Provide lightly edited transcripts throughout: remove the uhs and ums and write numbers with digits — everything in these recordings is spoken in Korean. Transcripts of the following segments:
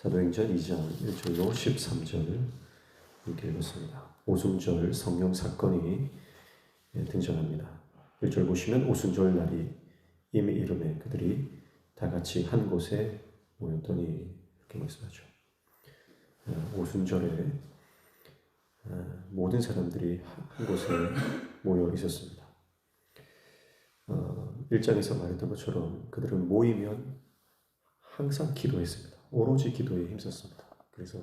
사도행전 2장 1절로 13절을 이렇게 읽었습니다. 오순절 성령 사건이 등장합니다. 1절 보시면 오순절 날이 이미 이름에 그들이 다 같이 한 곳에 모였더니 이렇게 말씀하죠. 오순절에 모든 사람들이 한 곳에 모여 있었습니다. 1장에서 말했던 것처럼 그들은 모이면 항상 기도했습니다. 오로지 기도에 힘썼습니다. 그래서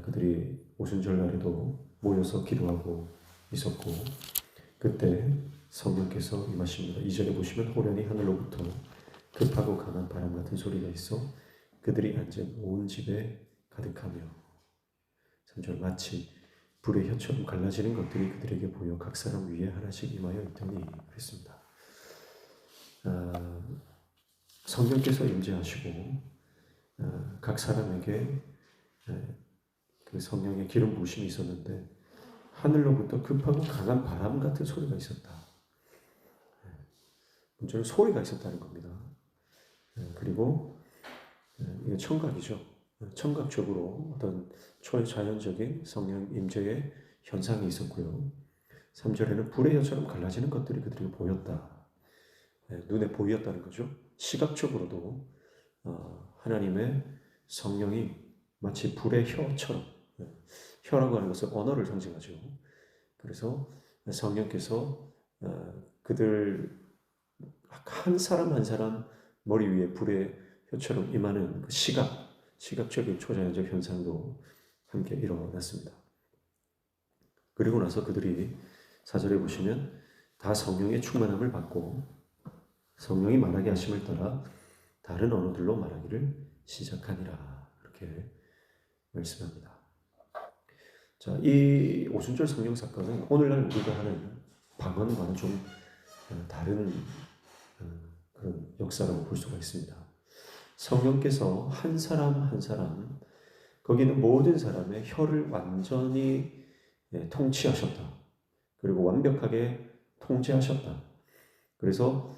그들이 오순절 날에도 모여서 기도하고 있었고, 그때 성령께서 임하십니다. 2절에 보시면 호련히 하늘로부터 급하고 강한 바람 같은 소리가 있어 그들이 앉은 온 집에 가득하며, 3절 마치 불의 혀처럼 갈라지는 것들이 그들에게 보여 각 사람 위에 하나씩 임하여 있더니 그랬습니다. 성령께서 임재하시고 각 사람에게 그 성령의 기름 부으심이 있었는데 하늘로부터 급하고 강한 바람 같은 소리가 있었다. 문제는 소리가 있었다는 겁니다. 그리고 이게 청각이죠. 청각적으로 어떤 초자연적인 성령 임재의 현상이 있었고요. 3절에는 불의 혀처럼 갈라지는 것들이 그들에게 보였다. 눈에 보였다는 거죠. 시각적으로도 하나님의 성령이 마치 불의 혀처럼, 혀라고 하는 것은 언어를 상징하죠. 그래서 성령께서 그들 한 사람 한 사람 머리 위에 불의 혀처럼 임하는 그 시각적인 초자연적 현상도 함께 일어났습니다. 그리고 나서 그들이 4절에 보시면 다 성령의 충만함을 받고 성령이 말하게 하심을 따라 다른 언어들로 말하기를 시작하니라. 이렇게 말씀합니다. 자, 이 오순절 성령 사건은 오늘날 우리가 하는 방언과는 좀 다른 그런 역사라고 볼 수가 있습니다. 성령께서 한 사람 한 사람, 거기는 모든 사람의 혀를 완전히 통치하셨다. 그리고 완벽하게 통제하셨다. 그래서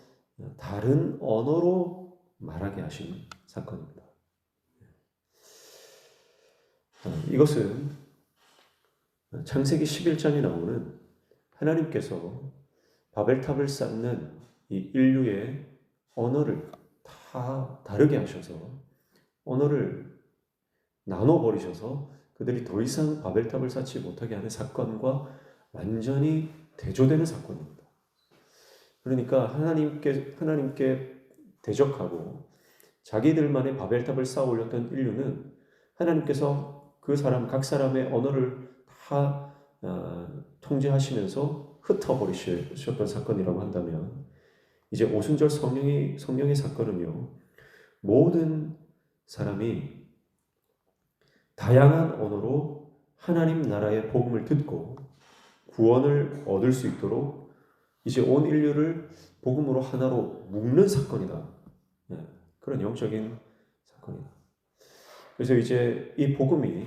다른 언어로 말하게 하신 사건입니다. 이것은 창세기 11장에 나오는 하나님께서 바벨탑을 쌓는 이 인류의 언어를 다 다르게 하셔서 언어를 나눠버리셔서 그들이 더 이상 바벨탑을 쌓지 못하게 하는 사건과 완전히 대조되는 사건입니다. 그러니까 하나님께 대적하고 자기들만의 바벨탑을 쌓아 올렸던 인류는 하나님께서 각 사람의 언어를 다 통제하시면서 흩어버리셨던 사건이라고 한다면, 이제 오순절 성령의 사건은요, 모든 사람이 다양한 언어로 하나님 나라의 복음을 듣고 구원을 얻을 수 있도록 이제 온 인류를 복음으로 하나로 묶는 사건이다. 그런 영적인 사건이다. 그래서 이제 이 복음이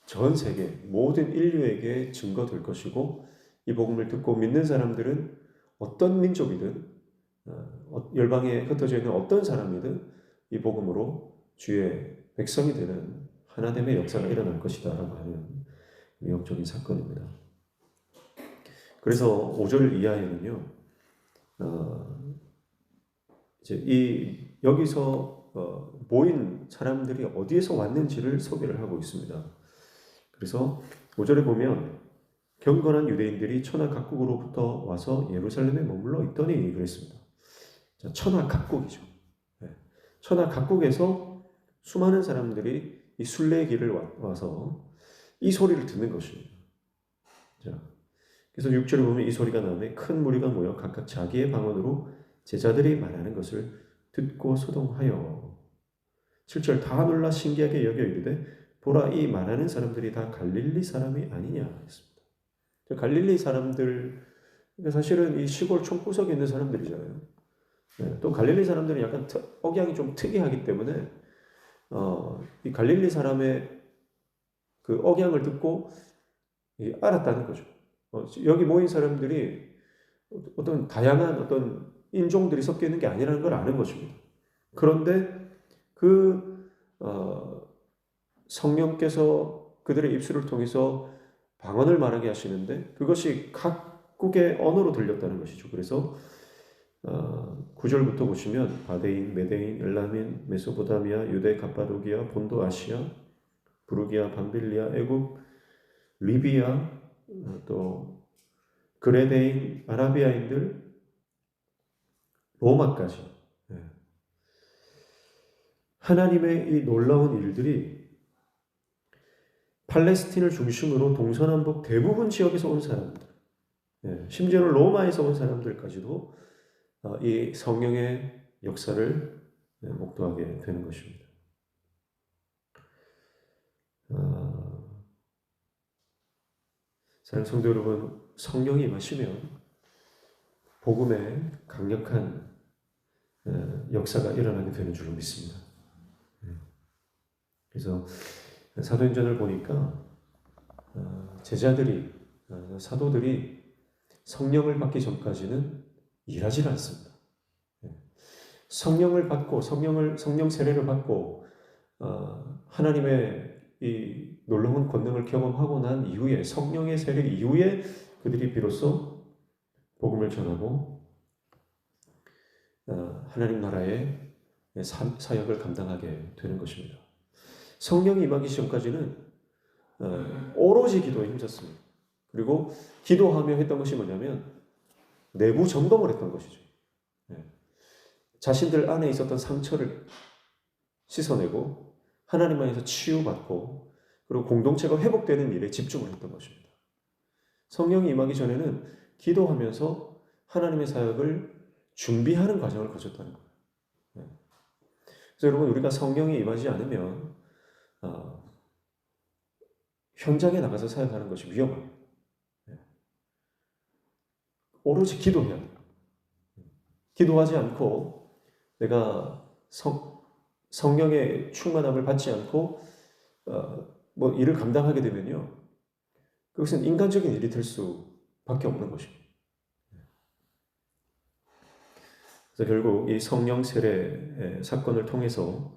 전 세계 모든 인류에게 증거될 것이고, 이 복음을 듣고 믿는 사람들은 어떤 민족이든 열방에 흩어져 있는 어떤 사람이든 이 복음으로 주의 백성이 되는 하나됨의 역사가 일어날 것이다 라고 하는 영적인 사건입니다. 그래서 5절 이하에는요, 이제 여기서 모인 사람들이 어디에서 왔는지를 소개를 하고 있습니다. 그래서 5절에 보면 경건한 유대인들이 천하 각국으로부터 와서 예루살렘에 머물러 있더니 그랬습니다. 자, 천하 각국이죠. 천하 각국에서 수많은 사람들이 이 순례의 길을 와서 이 소리를 듣는 것입니다. 자, 그래서 6절에 보면 이 소리가 나오면 큰 무리가 모여 각각 자기의 방언으로 제자들이 말하는 것을 듣고 소동하여, 7절 다 놀라 신기하게 여겨 이르되 보라 이 말하는 사람들이 다 갈릴리 사람이 아니냐 했습니다. 갈릴리 사람들, 사실은 이 시골 촌구석에 있는 사람들이잖아요. 또 갈릴리 사람들은 약간 억양이 좀 특이하기 때문에 이 갈릴리 사람의 그 억양을 듣고 알았다는 거죠. 여기 모인 사람들이 어떤 다양한 어떤 인종들이 섞여 있는 게 아니라는 걸 아는 것입니다. 그런데 그 성령께서 그들의 입술을 통해서 방언을 말하게 하시는데 그것이 각국의 언어로 들렸다는 것이죠. 그래서 9절부터 보시면 바데인, 메데인, 엘라민, 메소포타미아, 유대, 갑바도기아, 본도 아시아, 부르기아, 밤빌리아, 애굽, 리비아, 또 그레데인, 아라비아인들, 로마까지 하나님의 이 놀라운 일들이 팔레스틴을 중심으로 동서남북 대부분 지역에서 온 사람들, 심지어는 로마에서 온 사람들까지도 이 성령의 역사를 목도하게 되는 것입니다. 사랑하는 성도 여러분, 성령이 임하시면 복음의 강력한 역사가 일어나게 되는 줄로 믿습니다. 그래서 사도행전을 보니까 제자들이, 사도들이 성령을 받기 전까지는 일하지 않습니다. 성령을 받고 성령 세례를 받고 하나님의 이 놀라운 권능을 경험하고 난 이후에, 성령의 세례 이후에 그들이 비로소 복음을 전하고 하나님 나라의 사역을 감당하게 되는 것입니다. 성령이 임하기 전까지는 오로지 기도에 힘썼습니다. 그리고 기도하며 했던 것이 뭐냐면 내부 점검을 했던 것이죠. 자신들 안에 있었던 상처를 씻어내고 하나님 안에서 치유받고 그리고 공동체가 회복되는 일에 집중을 했던 것입니다. 성령이 임하기 전에는 기도하면서 하나님의 사역을 준비하는 과정을 거쳤다는 거예요. 그래서 여러분, 우리가 성령이 임하지 않으면 현장에 나가서 사역하는 것이 위험합니다. 오로지 기도해야 돼요. 기도하지 않고 내가 성령의 충만함을 받지 않고 뭐 일을 감당하게 되면요, 그것은 인간적인 일이 될 수밖에 없는 것입니다. 그래서 결국 이 성령 세례 사건을 통해서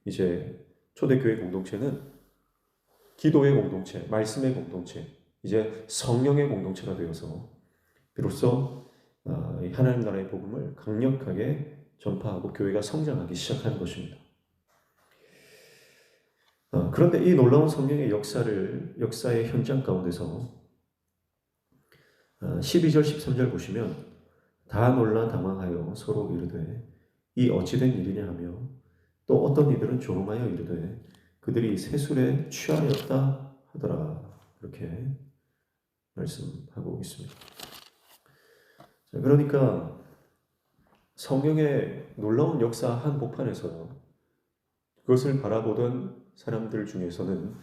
이제 초대교회 공동체는 기도의 공동체, 말씀의 공동체, 이제 성령의 공동체가 되어서 비로소 하나님 나라의 복음을 강력하게 전파하고 교회가 성장하기 시작하는 것입니다. 그런데 이 놀라운 성령의 역사의 현장 가운데서 12절, 13절 보시면 다 놀라 당황하여 서로 이르되 이 어찌된 일이냐 하며 또 어떤 이들은 조롱하여 이르되 그들이 세술에 취하였다 하더라. 이렇게 말씀하고 있습니다. 자, 그러니까 성령의 놀라운 역사 한복판에서 그것을 바라보던 사람들 중에서는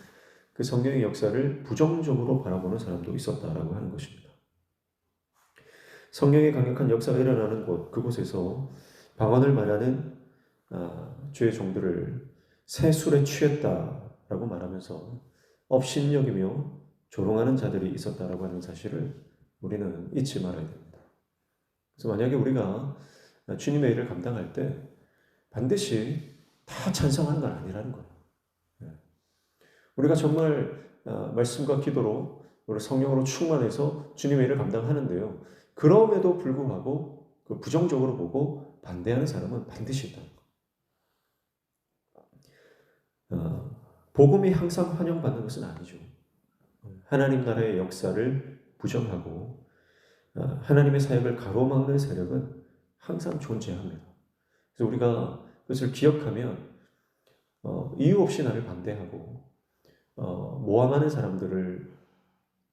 그 성령의 역사를 부정적으로 바라보는 사람도 있었다라고 하는 것입니다. 성령의 강력한 역사가 일어나는 곳, 그곳에서 방언을 말하는 주의 종들을 세술에 취했다라고 말하면서 업신여기며 조롱하는 자들이 있었다라고 하는 사실을 우리는 잊지 말아야 됩니다. 그래서 만약에 우리가 주님의 일을 감당할 때 반드시 다 찬성하는 건 아니라는 거예요. 우리가 정말 말씀과 기도로 우리 성령으로 충만해서 주님의 일을 감당하는데요, 그럼에도 불구하고 그 부정적으로 보고 반대하는 사람은 반드시 있다는 거예요. 복음이 항상 환영받는 것은 아니죠. 하나님 나라의 역사를 부정하고 하나님의 사역을 가로막는 세력은 항상 존재합니다. 그래서 우리가 그것을 기억하면 이유 없이 나를 반대하고 모함하는 사람들을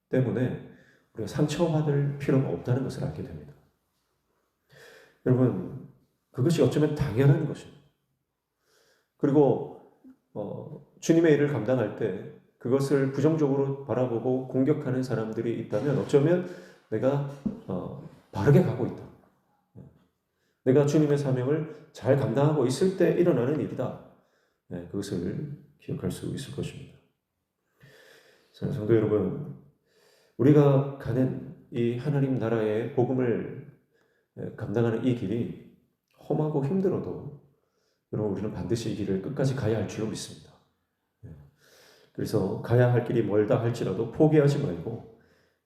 때문에 우리가 상처받을 필요가 없다는 것을 알게 됩니다. 여러분, 그것이 어쩌면 당연한 것입니다. 그리고 주님의 일을 감당할 때 그것을 부정적으로 바라보고 공격하는 사람들이 있다면 어쩌면 내가 바르게 가고 있다, 내가 주님의 사명을 잘 감당하고 있을 때 일어나는 일이다, 그것을 기억할 수 있을 것입니다. 성도 여러분, 우리가 가는 이 하나님 나라의 복음을 감당하는 이 길이 험하고 힘들어도 여러분 우리는 반드시 이 길을 끝까지 가야 할 줄로 믿습니다. 그래서 가야 할 길이 멀다 할지라도 포기하지 말고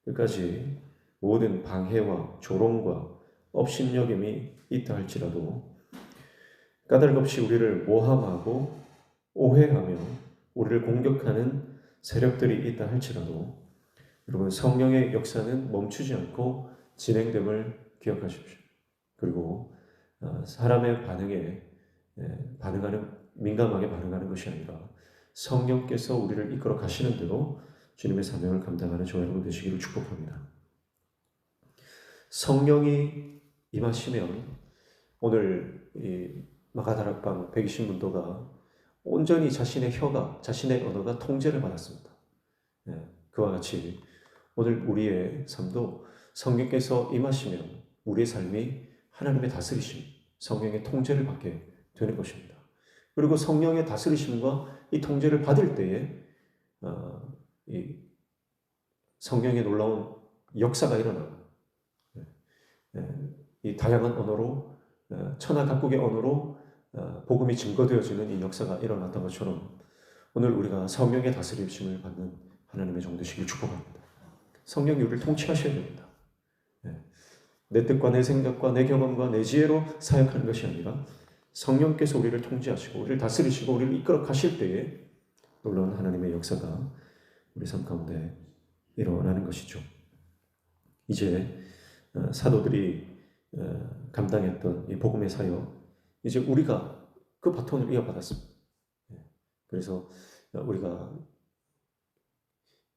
끝까지 모든 방해와 조롱과 업신여김이 있다 할지라도 까닭없이 우리를 모함하고 오해하며 우리를 공격하는 세력들이 있다 할지라도 여러분 성령의 역사는 멈추지 않고 진행됨을 기억하십시오. 그리고 사람의 반응에 민감하게 반응하는 것이 아니라 성령께서 우리를 이끌어 가시는 대로 주님의 사명을 감당하는 저와 여러분 되시기를 축복합니다. 성령이 임하시면 오늘 이 마가다락방 120문도가 온전히 자신의 언어가 통제를 받았습니다. 그와 같이 오늘 우리의 삶도 성령께서 임하시면 우리의 삶이 하나님의 다스리심, 성령의 통제를 받게 되는 것입니다. 그리고 성령의 다스리심과 이 통제를 받을 때에 이 성령의 놀라운 역사가 일어나고 이 다양한 언어로 천하 각국의 언어로 복음이 증거되어지는 이 역사가 일어났던 것처럼 오늘 우리가 성령의 다스리심을 받는 하나님의 종되시길 축복합니다. 성령이 우리를 통치하셔야 됩니다. 내 뜻과 내 생각과 내 경험과 내 지혜로 사역하는 것이 아니라 성령께서 우리를 통제하시고 우리를 다스리시고 우리를 이끌어 가실 때에 놀라운 하나님의 역사가 우리 삶 가운데 일어나는 것이죠. 이제 사도들이 감당했던 이 복음의 사역, 이제 우리가 그 바톤을 이어받았습니다. 그래서 우리가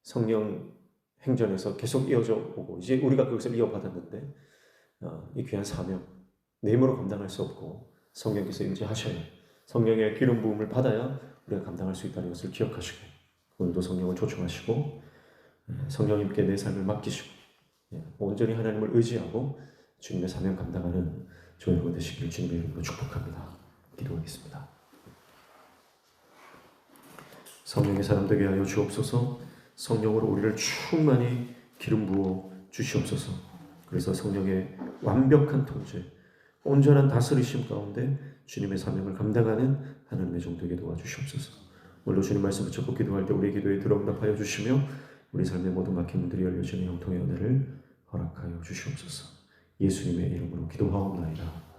성령 행전에서 계속 이어져 오고 이제 우리가 그것을 이어받았는데 이 귀한 사명 내 힘으로 감당할 수 없고 성령께서 임재하셔야 성령의 기름 부음을 받아야 우리가 감당할 수 있다는 것을 기억하시고 오늘도 성령을 초청하시고 성령님께 내 삶을 맡기시고 온전히 하나님을 의지하고 주님의 사명 감당하는 저희 여러분 되시길 주님의 이름으로 축복합니다. 기도하겠습니다. 성령의 사람 되게 하여 주옵소서. 성령으로 우리를 충만히 기름 부어 주시옵소서. 그래서 성령의 완벽한 통제, 온전한 다스리심 가운데 주님의 사명을 감당하는 하나님의 종 되게 도와주시옵소서. 오늘도 주님 말씀 붙잡고 기도할 때 우리의 기도에 들어응답하여 주시며 우리 삶의 모든 막힌 문들이 열려지는 형통의 은혜를 허락하여 주시옵소서. 예수님의 이름으로 기도하옵나이다.